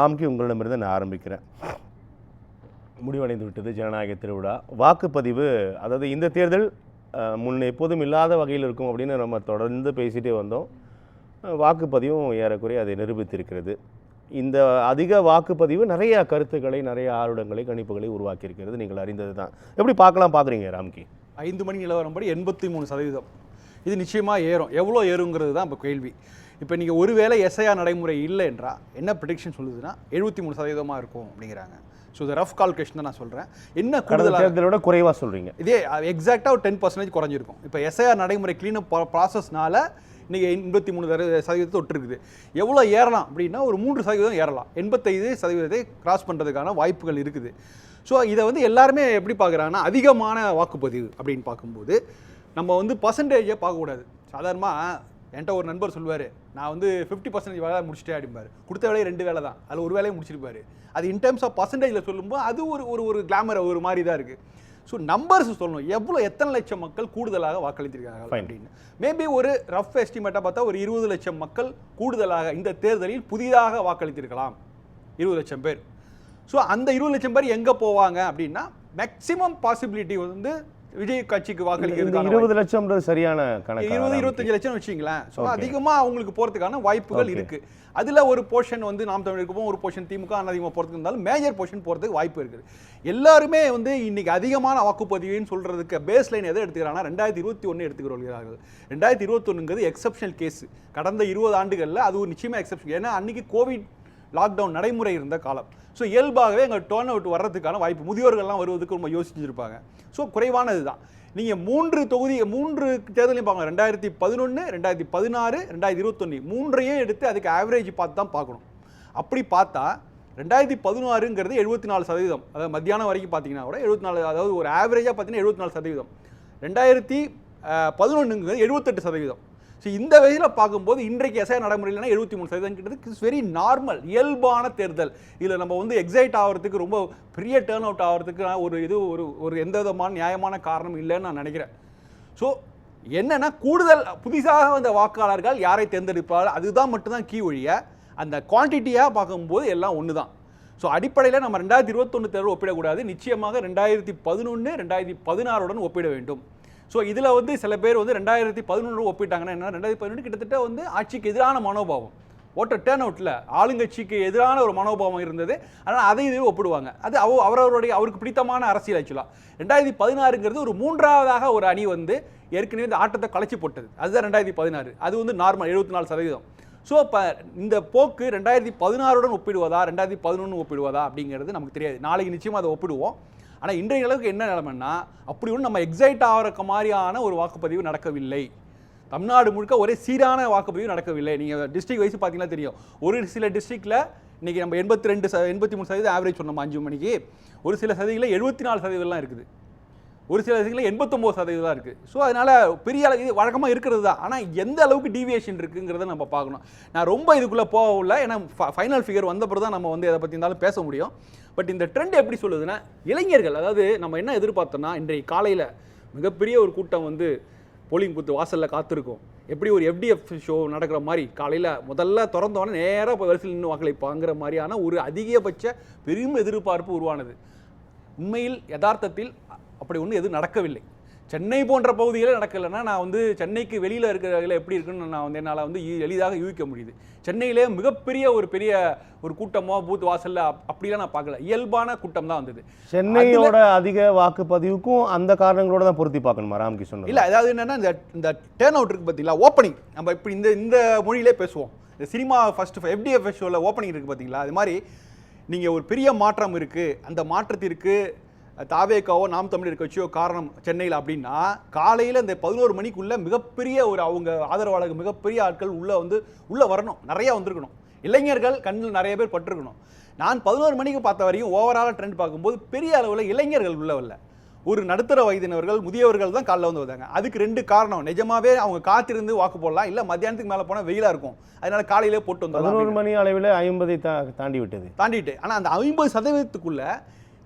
ராம்கி, உங்களிடமிருந்து நான் ஆரம்பிக்கிறேன். முடிவடைந்து விட்டது ஜனநாயக திருவிழா. வாக்குப்பதிவு, அதாவது இந்த தேர்தல் முன் எப்போதும் இல்லாத வகையில் இருக்கும் அப்படின்னு நம்ம தொடர்ந்து பேசிகிட்டே வந்தோம். வாக்குப்பதிவும் ஏறக்குறைய அதை நிரூபித்திருக்கிறது. இந்த அதிக வாக்குப்பதிவு நிறைய கருத்துக்களை, நிறைய ஆருடங்களை, கணிப்புகளை உருவாக்கியிருக்கிறது. நீங்கள் அறிந்தது தான். எப்படி பார்க்குறீங்க ராம்கி? 5 மணி நிலவரம்படி 83%. இது நிச்சயமாக ஏறும். எவ்வளோ ஏறுங்கிறது தான் இப்போ கேள்வி. இப்போ நீங்கள் ஒருவேளை எஸ்ஐஆர் நடைமுறை இல்லை என்றால் என்ன ப்ரெடிக்ஷன் சொல்லுதுன்னா 73% இருக்கும் அப்படிங்கிறாங்க. ஸோ இது ரஃப் கால்குலேஷன் தான் நான் சொல்கிறேன். என்ன கூடுதலாக குறைவாக சொல்கிறீங்க? இதே எக்ஸாக்டாக ஒரு 10% குறைஞ்சிருக்கும். இப்போ எஸ்ஐஆர் நடைமுறை கிளீனப் ப்ராசஸ்னால இன்றைக்கி 83% தொட்டிருக்குது. எவ்வளோ ஏறலாம் அப்படின்னா ஒரு 3% ஏறலாம். 85% கிராஸ் பண்ணுறதுக்கான வாய்ப்புகள் இருக்குது. ஸோ இதை வந்து எல்லாருமே எப்படி பார்க்குறாங்கன்னா அதிகமான வாக்குப்பதிவு அப்படின்னு பார்க்கும்போது நம்ம பர்சன்டேஜை பார்க்கக்கூடாது. சாதாரணமாக என்கிட்ட ஒரு நண்பர் சொல்லுவார், நான் 50% வேலை முடிச்சுட்டே அப்படிம்பார். கொடுத்த வேலையை 2 வேலை தான், அதில் ஒரு வேலையை முடிச்சிருப்பார். அது இன் டேர்ம்ஸ் ஆஃப் பர்சன்டேஜில் சொல்லும்போது அது ஒரு கிளாமர் ஒரு மாதிரி தான் இருக்குது. ஸோ நம்பர்ஸ் சொல்லணும், எத்தனை லட்சம் மக்கள் கூடுதலாக வாக்களித்திருக்காங்க அப்படின்னு. மேபி ஒரு ரஃப் எஸ்டிமேட்டாக பார்த்தா ஒரு 20 லட்சம் மக்கள் கூடுதலாக இந்த தேர்தலில் புதிதாக வாக்களித்திருக்கலாம். 20 லட்சம் பேர். ஸோ அந்த 20 லட்சம் பேர் எங்கே போவாங்க அப்படின்னா மேக்சிமம் பாசிபிலிட்டி விஜய் கட்சிக்கு வாக்களிக்கிறது. 20 லட்சம் சரியான கணக்கு. 20-25 லட்சம் வச்சுங்களேன். ஸோ அதிகமாக அவங்களுக்கு போகிறதுக்கான வாய்ப்புகள் இருக்குது. அதில் ஒரு போர்ஷன் நாம் தமிழருக்கு போகும், ஒரு போர்ஷன் திமுக அதிகமாக போகிறதுக்கு இருந்தாலும் மேஜர் போர்ஷன் போகிறதுக்கு வாய்ப்பு இருக்குது. எல்லாருமே இன்னைக்கு அதிகமான வாக்குப்பதிவுன்னு சொல்கிறதுக்கு பேஸ் லைன் எதை எடுத்துக்கிறாங்கன்னா 2021 எடுத்துக்கிறார்கள். 2021ங்கிறது எக்ஸப்ஷனல் கேஸ். கடந்த 20 ஆண்டுகளில் அது நிச்சயமாக எக்ஸப்ஷன். ஏன்னா அன்றைக்கி கோவிட் லாக்டவுன் நடைமுறை இருந்த காலம். ஸோ இயல்பாகவே எங்கள் டர்ன் அவுட் வர்றதுக்கான வாய்ப்பு, முதியோர்கள்லாம் வருவதுக்கு ரொம்ப யோசிச்சுருப்பாங்க. ஸோ குறைவானது தான். நீங்கள் 3 தேர்தலையும் பார்க்கணும். 2011, 2016, 2021 மூன்றையும் எடுத்து அதுக்கு ஆவரேஜ் பார்த்து தான் பார்க்கணும். அப்படி பார்த்தா 2016ங்கிறது 74%. அதாவது மத்தியானம் வரைக்கும் பார்த்தீங்கன்னா கூட 74, அதாவது ஒரு ஆவரேஜாக பார்த்தீங்கன்னா 74%. 2011ங்கிறது 78%. ஸோ இந்த வகையில் பார்க்கும்போது இன்றைக்கு எஸ்ஐஆர் நடைமுறையில்னா 73% கிட்டது இஸ் வெரி நார்மல், இயல்பான தேர்தல். இதில் நம்ம எக்ஸைட் ஆகிறதுக்கு, ரொம்ப பெரிய டேர்ன் அவுட் ஆகிறதுக்கு ஒரு எந்த விதமான நியாயமான காரணம் இல்லைன்னு நான் நினைக்கிறேன். ஸோ என்னென்னா கூடுதல் புதிதாக வந்த வாக்காளர்கள் யாரை தேர்ந்தெடுப்பார்கள் அதுதான் மட்டும்தான் கீ ஒழிய அந்த குவான்டிட்டியாக பார்க்கும்போது எல்லாம் ஒன்று தான். ஸோ அடிப்படையில் நம்ம 2021 தேர்தல் ஒப்பிடக்கூடாது. நிச்சயமாக 2011, 2016 ஒப்பிட வேண்டும். ஸோ இதில் சில பேர் 2011 ஒப்பிட்டாங்கன்னா என்ன, 2011 கிட்டத்தட்ட ஆட்சிக்கு எதிரான மனோபாவம், ஓட்டர் டேர்ன் அவுட்டில் ஆளுங்கட்சிக்கு எதிரான ஒரு மனோபாவம் இருந்தது. அதனால் அதை இதையும் ஒப்பிடுவாங்க. அது அவருக்கு பிடித்தமான அரசியல். ஆக்சுவலாக 2016ங்கிறது ஒரு 3வது ஒரு அணி ஏற்கனவே இந்த ஆட்டத்தை கலைச்சி போட்டது. அதுதான் 2016. அது நார்மல் 74%. ஸோ இப்போ இந்த போக்கு 2016 ஒப்பிடுவதா 2011 ஒப்பிடுவதா அப்படிங்கிறது நமக்கு தெரியாது. நாளைக்கு நிச்சயமாக அதை ஒப்பிடுவோம். ஆனால் இன்றைய அளவுக்கு என்ன நிலைமைன்னா அப்படி நம்ம எக்ஸைட் ஆகிற மாதிரியான ஒரு வாக்குப்பதிவு நடக்கவில்லை. தமிழ்நாடு முழுக்க ஒரே சீரான வாக்குப்பதிவு நடக்கவில்லை. நீங்கள் டிஸ்ட்ரிக்ட் வைஸ் பார்த்தீங்கன்னா தெரியும். ஒரு சில டிஸ்ட்ரிக்டில் இன்றைக்கி நம்ம 83% ஆவரேஜ் சொன்னோம் 5 மணிக்கு. ஒரு சில சதவீதத்தில் 74% இருக்குது. ஒரு சில சதவீதத்தில் 89% தான் இருக்குது. ஸோ அதனால் பெரிய அளவு இது வழக்கமாக இருக்கிறது தான். ஆனால் எந்த அளவுக்கு டீவியேஷன் இருக்குங்கிறத நம்ம பார்க்கணும். நான் ரொம்ப இதுக்குள்ளே போகல, ஏன்னா ஃபைனல் ஃபிகர் வந்தப்பறம் தான் நம்ம எதை பற்றி இருந்தாலும் பேச முடியும். பட் இந்த ட்ரெண்ட் எப்படி சொல்லுதுன்னா, இளைஞர்கள், அதாவது நம்ம என்ன எதிர்பார்த்தோம்னா இன்றைய காலையில் மிகப்பெரிய ஒரு கூட்டம் போலிங் பூத்து வாசலில் காத்திருக்கும். எப்படி ஒரு FDF ஷோ நடக்கிற மாதிரி காலையில் முதல்ல திறந்தோன்னே நேராக இப்போ வரிசையில் நின்று வாக்களிப்பாங்கிற மாதிரியான ஒரு அதிகபட்ச பெரும் எதிர்பார்ப்பு உருவானது. உண்மையில் யதார்த்தத்தில் அப்படி ஒன்றும் எதுவும் நடக்கவில்லை. சென்னை போன்ற பகுதிகளில் நடக்கலைன்னா நான் சென்னைக்கு வெளியில் இருக்கிற எப்படி இருக்குன்னு நான் என்னால் எளிதாக யூகிக்க முடியுது. சென்னையிலே மிகப்பெரிய ஒரு கூட்டமோ பூத் வாசலில் அப்படிலாம் நான் பார்க்கல. இயல்பான கூட்டம் தான் வந்தது. சென்னையோட அதிக வாக்குப்பதிவுக்கும் அந்த காரணங்களோட தான் பொருத்தி பார்க்கணுமா ராம்கி சொன்னது? இல்லை, அதாவது என்னென்னா இந்த டேர்ன் அவுட் இருக்குது பார்த்தீங்களா, ஓப்பனிங். நம்ம இப்படி இந்த மொழியிலே பேசுவோம். இந்த சினிமா ஃபர்ஸ்ட் FDF ஷோவில் ஓப்பனிங் இருக்குது பார்த்தீங்களா, அது மாதிரி நீங்கள் ஒரு பெரிய மாற்றம் இருக்குது. அந்த மாற்றத்திற்கு தாவேக்காவோ நாம் தமிழர் கட்சியோ காரணம் சென்னையில் அப்படின்னா காலையில் இந்த 11 மணிக்குள்ளே மிகப்பெரிய அவங்க ஆதரவாளர்கள், மிகப்பெரிய ஆட்கள் உள்ளே வரணும், நிறையா வந்திருக்கணும். இளைஞர்கள் கண்ணில் நிறைய பேர் பட்டிருக்கணும். நான் 11 மணிக்கு பார்த்த வரையும் ஓவராலாக ட்ரெண்ட் பார்க்கும்போது பெரிய அளவில் இளைஞர்கள் உள்ள வரல. ஒரு நடுத்தர வயதினர்கள், முதியவர்கள் தான் காலைல வந்தாங்க. அதுக்கு 2 காரணம். நிஜமாவே அவங்க காத்திருந்து வாக்கு போடலாம், இல்லை மத்தியானத்துக்கு மேலே போனால் வெயிலாக இருக்கும், அதனால காலையிலே போட்டு வந்தாங்க. 11 மணி அளவில் 50 தாண்டிவிட்டு. ஆனால் அந்த 50%க்குள்ளே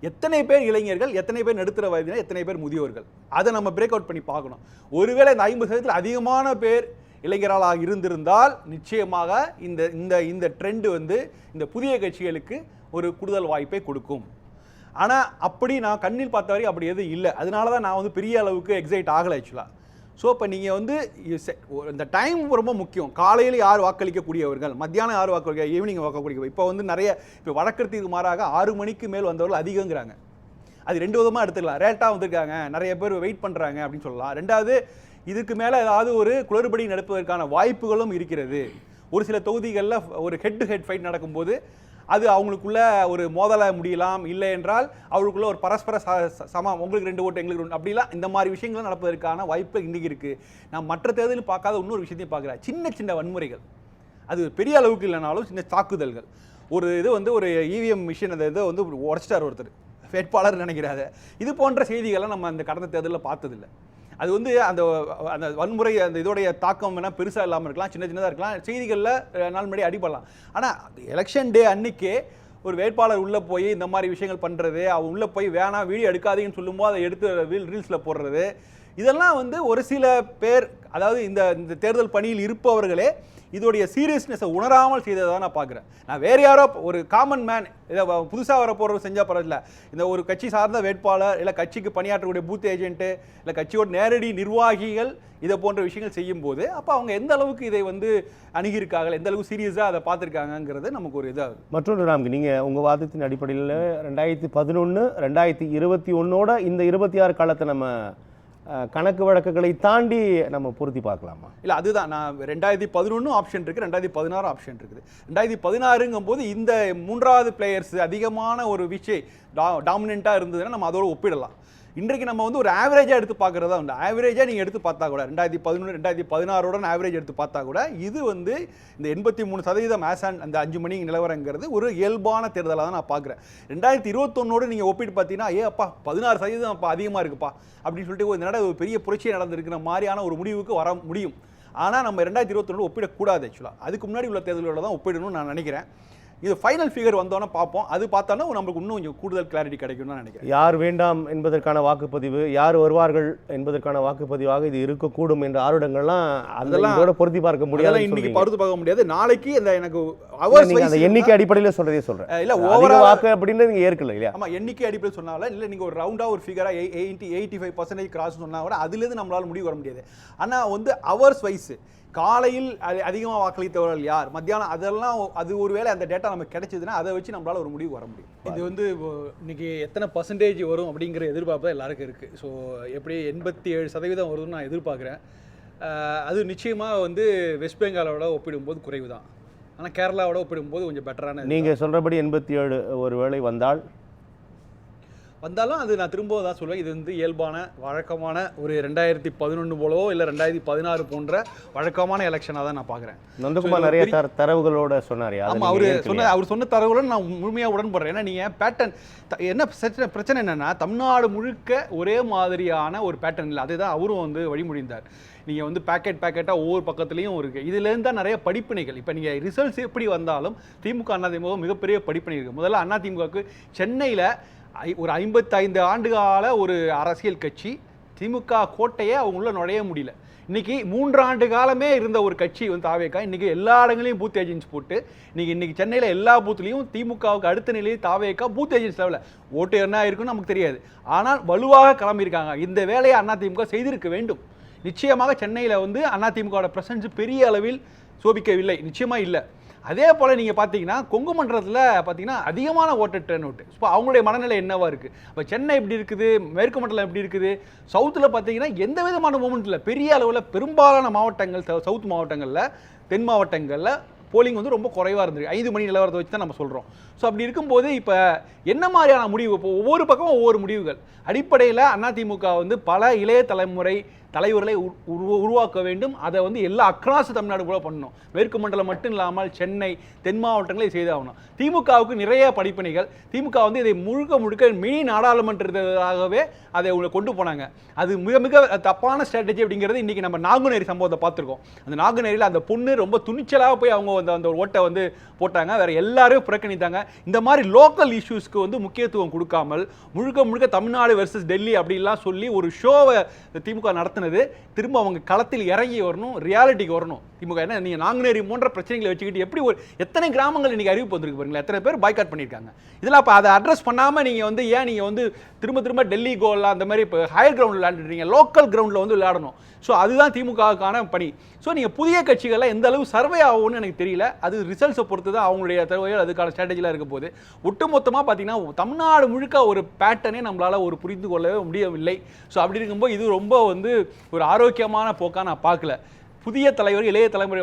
எத்தனை பேர் இளைஞர்கள், எத்தனை பேர் நடுத்தர வயதினர், எத்தனை பேர் முதியோர்கள், அதை நம்ம பிரேக் அவுட் பண்ணி பார்க்கணும். ஒருவேளை இந்த 50%த்தில் அதிகமான பேர் இளைஞர்களாக இருந்திருந்தால் நிச்சயமாக இந்த இந்த இந்த ட்ரெண்ட் வந்து இந்த புதிய கட்சிகளுக்கு ஒரு கூடுதல் வாய்ப்பை கொடுக்கும். ஆனால் அப்படி நான் கண்ணில் பார்த்த வரைக்கும் அப்படி எதுவும் இல்லை. அதனால தான் நான் வந்து பெரிய அளவுக்கு எக்ஸைட் ஆகலை ஆக்சுவலாக. ஸோ இப்போ நீங்கள் வந்து இந்த டைம் ரொம்ப முக்கியம். காலையில் யார் வாக்களிக்கக்கூடியவர்கள், மத்தியானம் யார் வாக்களிக்க, ஈவினிங் வாக்களிக்க. இப்போ வந்து நிறைய இப்போ வழக்கத்துக்கு மாறாக 6 மணிக்கு மேல் வந்தவர்கள் அதிகங்கிறாங்க. அது 2 விதமாக எடுத்துக்கலாம். ரேட்டாக வந்திருக்காங்க, நிறைய பேர் வெயிட் பண்ணுறாங்க அப்படின்னு சொல்லலாம். ரெண்டாவது, இதுக்கு மேலே ஏதாவது ஒரு குளறுபடி நடப்பதற்கான வாய்ப்புகளும் இருக்கிறது. ஒரு சில தொகுதிகளில் ஒரு ஹெட் டு ஹெட் ஃபைட் நடக்கும்போது அது அவங்களுக்குள்ள ஒரு மோதலை முடியலாம். இல்லை என்றால் அவங்களுக்குள்ள ஒரு பரஸ்பர சமம், உங்களுக்கு 2 ஓட்டு எங்களுக்கு 2 அப்படிலாம் இந்த மாதிரி விஷயங்களும் நடப்பதற்கான வாய்ப்பு இன்றைக்கி இருக்குது. நான் மற்ற தேர்தலும் பார்க்காத இன்னொரு விஷயத்தையும் பார்க்குறேன். சின்ன சின்ன வன்முறைகள், அது பெரிய அளவுக்கு இல்லைனாலும் சின்ன தாக்குதல்கள். ஒரு இது வந்து ஒரு இவிஎம் மிஷின் அந்த இதை வந்து உடச்சிட்டார் ஒருத்தர், வேட்பாளர் நினைக்கிறாரு. இது போன்ற செய்திகளை நம்ம அந்த கடந்த தேர்தலில் பார்த்ததில்லை. அது வந்து அந்த அந்த வன்முறை அந்த இதோடைய தாக்கம் வேணால் பெருசாக இல்லாமல் இருக்கலாம், சின்ன சின்னதாக இருக்கலாம், செய்திகளில் நாள் முன்னாடி அடிபடலாம். ஆனால் எலெக்ஷன் டே அன்னைக்கே ஒரு வேட்பாளர் உள்ளே போய் இந்த மாதிரி விஷயங்கள் பண்ணுறது, அவங்க உள்ளே போய் வேணாம் வீடியோ எடுக்காதீங்கன்னு சொல்லும்போது அதை எடுத்து ரீல்ஸில் போடுறது, இதெல்லாம் வந்து ஒரு சில பேர், அதாவது இந்த தேர்தல் பணியில் இருப்பவர்களே இதோடைய சீரியஸ்னஸை உணராமல் செய்ததை தான் நான் பார்க்குறேன். நான் வேறு யாரோ ஒரு காமன் மேன் இதை புதுசாக வர போகிறவர் செஞ்சால் பரவாயில்ல, இந்த ஒரு கட்சி சார்ந்த வேட்பாளர் இல்லை கட்சிக்கு பணியாற்றக்கூடிய பூத் ஏஜென்ட்டு இல்லை கட்சியோட நேரடி நிர்வாகிகள் இதை போன்ற விஷயங்கள் செய்யும்போது அப்போ அவங்க எந்த அளவுக்கு இதை வந்து அணுகியிருக்காங்க, எந்த அளவுக்கு சீரியஸாக அதை பார்த்துருக்காங்கிறது நமக்கு ஒரு இதாக. மற்றொன்று ராம்கி, நீங்கள் உங்கள் வாதத்தின் அடிப்படையில் 2011 2021 இந்த 26 காலத்தை நம்ம கணக்கு வழக்குகளை தாண்டி நம்ம பொருத்தி பார்க்கலாமா? இல்லை, அதுதான் நான் 2011 ஆப்ஷன் இருக்குது, 2016 ஆப்ஷன் இருக்குது. 2016ங்கும் போது இந்த 3வது பிளேயர்ஸ் அதிகமான ஒரு விஷயம் டாமினண்ட்டாக இருந்ததுன்னா நம்ம அதோடு ஒப்பிடலாம். இன்றைக்கு நம்ம வந்து ஒரு ஆவரேஜாக எடுத்து பார்க்குறதா உண்டு. ஆவரேஜாக நீங்கள் எடுத்து பார்த்தா கூட 2011 2016 ஆவரேஜ் எடுத்து பார்த்தா கூட இது வந்து இந்த 83% ஆசான் அந்த 5 மணி நிலவரங்கிறது ஒரு இயல்பான தேர்தலாக தான் நான் பார்க்குறேன். 2021 நீங்கள் ஒப்பிட்டு பார்த்தீங்கன்னா அப்பா 16% அப்போ அதிகமாக இருக்குப்பா அப்படின்னு சொல்லிட்டு ஒரு நடை ஒரு பெரிய புரட்சியை நடந்திருக்கிற மாதிரியான ஒரு முடிவுக்கு வர முடியும். ஆனால் நம்ம 2021 ஒப்பிடக்கூடாது. ஆக்சுவலாக அதுக்கு முன்னாடி உள்ள தேர்தலோட தான் ஒப்பிடணும்னு நான் நினைக்கிறேன். இது ஃபைனல் ஃபிகர் வந்தோன்னா பார்ப்போம். அது பார்த்தோன்னா நமக்கு இன்னும் கொஞ்சம் கூடுதல் கிளாரிட்டி கிடைக்கும்னு நான் நினைக்கிறேன். யார் வேண்டாம் என்பதற்கான வாக்குப்பதிவு, யார் வருவார்கள் என்பதற்கான வாக்குப்பதிவாக இது இருக்கக்கூடும் என்ற ஆருடங்கள்லாம் அதெல்லாம் பொருத்தி பார்க்க முடியாது. இன்னைக்கு பொருத்தி பார்க்க முடியாது. நாளைக்கு இந்த எனக்கு அந்த எண்ணிக்கை அடிப்படையில் சொல்றதே சொல்றேன். இல்ல ஓவரால் வாக்கு அப்படின்னு நீங்க ஏற்கல இல்லையா? ஆமா, எண்ணிக்கை அடிப்படையில் சொன்னால இல்ல, நீங்க ஒரு ரவுண்டா ஒரு ஃபிகரா 85% கிராஸ் சொன்னா கூட அதுல இருந்து நம்மளால முடிவு வர முடியாது. ஆனா வந்து ஹவர்ஸ் வைஸ் காலையில் அதிகமாக வாக்களித்தவர்கள் யார், மத்தியானம், அதெல்லாம் அது ஒருவேளை அந்த டேட்டா நமக்கு கிடைச்சதுன்னா அதை வச்சு நம்மளால ஒரு முடிவு வர முடியும். இது வந்து இன்னைக்கு எத்தனை பர்சன்டேஜ் வரும் அப்படிங்கிற எதிர்பார்ப்பு எல்லாருக்கும் இருக்குது. ஸோ எப்படி 87% வருதுன்னு நான் எதிர்பார்க்குறேன். அது நிச்சயமாக வந்து வெஸ்ட் பெங்காலோட ஒப்பிடும்போது குறைவு தான். ஆனால் கேரளாவோட ஒப்பிடும்போது கொஞ்சம் பெட்டரான. நீங்கள் சொல்கிறபடி 87 ஒரு வேளை வந்தாலும் அது நான் திரும்ப தான் சொல்லுவேன், இது வந்து இயல்பான வழக்கமான ஒரு 2011 போலவோ இல்லை 2016 போன்ற வழக்கமான எலெக்ஷனாக தான் நான் பார்க்குறேன். நந்தகுமார் நிறைய தரவுகளோட சொன்னார். ஆமாம், அவர் சொன்ன தரவுகளோட நான் முழுமையாக உடன்படுறேன். ஏன்னா நீங்கள் பேட்டர்ன் என்ன பிரச்சனை என்னென்னா தமிழ்நாடு முழுக்க ஒரே மாதிரியான ஒரு பேட்டர்ன் இல்லை. அதுதான் அவரும் வந்து வழிமொழிந்தார். நீங்கள் வந்து பேக்கெட்டாக ஒவ்வொரு பக்கத்துலேயும் இருக்குது. இதுலேருந்து தான் நிறைய படிப்பினைகள். இப்போ நீங்கள் ரிசல்ட்ஸ் எப்படி வந்தாலும் திமுக அதிமுக மிகப்பெரிய படிப்பினை இருக்குது. முதல்ல அதிமுகவுக்கு சென்னையில் ஒரு 55 ஆண்டுகால ஒரு அரசியல் கட்சி திமுக கோட்டையை அவங்களுள்ள நுழைய முடியல. இன்னைக்கு 3 ஆண்டு காலமே இருந்த ஒரு கட்சி வந்து தாவேக்கா இன்னைக்கு எல்லா இடங்களையும் பூத் ஏஜென்ட்ஸ் போட்டு இன்னைக்கு சென்னையில் எல்லா பூத்துலையும் திமுகவுக்கு அடுத்த நிலையில் தாவேக்கா பூத் ஏஜென்ட்ஸ் லெவலில் ஓட்டு என்ன இருக்குன்னு நமக்கு தெரியாது. ஆனால் வலுவாக கிளம்பியிருக்காங்க. இந்த வேலையை அதிமுக செய்திருக்க வேண்டும். நிச்சயமாக சென்னையில் வந்து அதிமுகவோட பிரசன்ஸ் பெரிய அளவில் சோபிக்கவில்லை, நிச்சயமாக இல்லை. அதே போல் நீங்கள் பார்த்தீங்கன்னா கொங்கு மண்டலத்தில் பார்த்தீங்கன்னா அதிகமான ஓட்டர் டர்ன் அவுட். ஸோ அவங்களுடைய மனநிலை என்னவா இருக்குது? இப்போ சென்னை எப்படி இருக்குது, மேற்கு மண்டலம் எப்படி இருக்குது, சவுத்தில் பார்த்தீங்கன்னா எந்த விதமான மூமெண்ட் இல்லை. பெரிய அளவில் பெரும்பாலான மாவட்டங்கள் சவுத் மாவட்டங்களில் தென் மாவட்டங்களில் போலிங் வந்து ரொம்ப குறைவாக இருந்திருக்கு. 5 மணி நிலவரத்தை வச்சு தான் நம்ம சொல்கிறோம். ஸோ அப்படி இருக்கும்போது இப்போ என்ன மாதிரியான முடிவு, இப்போ ஒவ்வொரு பக்கமும் ஒவ்வொரு முடிவுகள் அடிப்படையில் அதிமுக வந்து பல இளைய தலைமுறை தலைவர்களை உருவாக்க வேண்டும். அதை வந்து எல்லா அக்ராஸ் தமிழ்நாடு கூட பண்ணணும். மேற்கு மண்டலம் மட்டும் இல்லாமல் சென்னை தென் மாவட்டங்களை செய்தாகணும். திமுகவுக்கு நிறைய படிப்பினைகள். திமுக வந்து இதை முழுக்க மினி நாடாளுமன்றதாகவே அதை கொண்டு போனாங்க. அது மிக மிக தப்பான ஸ்ட்ராட்டஜி அப்படிங்கிறது இன்றைக்கி நம்ம நாங்குநேரி சம்பவத்தை பார்த்துருக்கோம். அந்த நாங்குநேரியில் அந்த பொண்ணு ரொம்ப துணிச்சலாக போய் அவங்க அந்த ஓட்டை வந்து போட்டாங்க, வேறு எல்லாரையும் புறக்கணித்தாங்க. இந்த மாதிரி லோக்கல் இஷ்யூஸ்க்கு வந்து முக்கியத்துவம் கொடுக்காமல் முழுக்க தமிழ்நாடு வெர்சஸ் டெல்லி அப்படிலாம் சொல்லி ஒரு ஷோவை திமுக நடத்த மாற்றினது திரும்ப அவங்க களத்தில் இறங்கி வரணும், ரியாலிட்டிக்கு வரணும். திமுக என்ன நீங்கள் நாங்குநேரி போன்ற பிரச்சனைகளை வச்சுக்கிட்டு எப்படி ஒரு எத்தனை கிராமங்கள் இன்றைக்கி அறிவிப்பு வந்திருக்கு பாருங்களேன், எத்தனை பேர் பாய்காட் பண்ணியிருக்காங்க. இதெல்லாம் அப்போ அதை அட்ரஸ் பண்ணாமல் நீங்கள் வந்து ஏன் நீங்கள் வந்து திரும்ப டெல்லி கோல்லாம் அந்த மாதிரி இப்போ ஹையர் கிரவுண்டில் விளையாண்டுறீங்க, லோக்கல் கிரவுண்டில் வந்து விளையாடணும். ஸோ அதுதான் திமுகவுக்கான பணி. ஸோ நீங்கள் புதிய கட்சிகள்லாம் எந்த அளவு சர்வே ஆகும்னு எனக்கு தெரியல. அது ரிசல்ட்ஸை பொறுத்து தான் அவங்களுடைய தேவைகள் அதுக்கான ஸ்ட்ராட்டஜிலாம் இருக்க போது. ஒட்டுமொத்தமாக பார்த்தீங்கன்னா தமிழ்நாடு முழுக்க ஒரு பேட்டர்னே நம்மளால் ஒரு புரிந்து கொள்ளவே முடியவில்லை. ஸோ அப்படி இருக்கும்போது இது ரொம்ப வந்து ஒரு ஆரோக்கியமான போக்காக நான் பார்க்கல. புதிய தலைவர்கள், இளைய தலைமுறை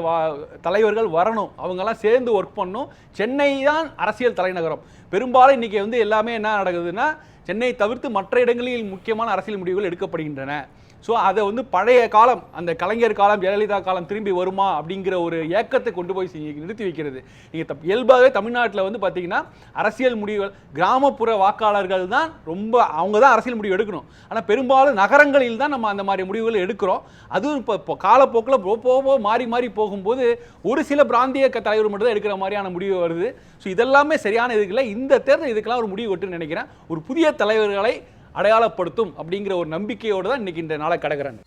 தலைவர்கள் வரணும், அவங்கெல்லாம் சேர்ந்து ஒர்க் பண்ணணும். சென்னை தான் அரசியல் தலைநகரம். பெரும்பாலும் இன்றைக்கி வந்து எல்லாமே என்ன நடக்குதுன்னா, சென்னை தவிர்த்து மற்ற இடங்களில் முக்கியமான அரசியல் முடிவுகள் எடுக்கப்படுகின்றன. ஸோ அதை வந்து பழைய காலம், அந்த கலைஞர் காலம், ஜெயலலிதா காலம் திரும்பி வருமா அப்படிங்கிற ஒரு ஏக்கத்தை கொண்டு போய் நிறுத்தி வைக்கிறது. நீங்கள் இயல்பாகவே தமிழ்நாட்டில் வந்து பார்த்தீங்கன்னா அரசியல் முடிவுகள் கிராமப்புற வாக்காளர்கள் தான் அவங்க தான் அரசியல் முடிவு எடுக்கணும். ஆனால் பெரும்பாலும் நகரங்களில் தான் நம்ம அந்த மாதிரி முடிவுகள் எடுக்கிறோம். அதுவும் இப்போ காலப்போக்கில் போக மாறி போகும்போது ஒரு சில பிராந்திய தலைவர் மட்டும் தான் எடுக்கிற மாதிரியான முடிவு வருது. ஸோ இதெல்லாமே சரியான இதுக்கு இல்லை. இந்த தேர்தல் இதுக்கெல்லாம் ஒரு முடிவு விட்டுன்னு நினைக்கிறேன். ஒரு புதிய தலைவர்களை அடையாளப்படுத்தும் அப்படிங்கிற ஒரு நம்பிக்கையோடு தான் இன்னைக்கு இந்த நாளை கடக்கிறேன்.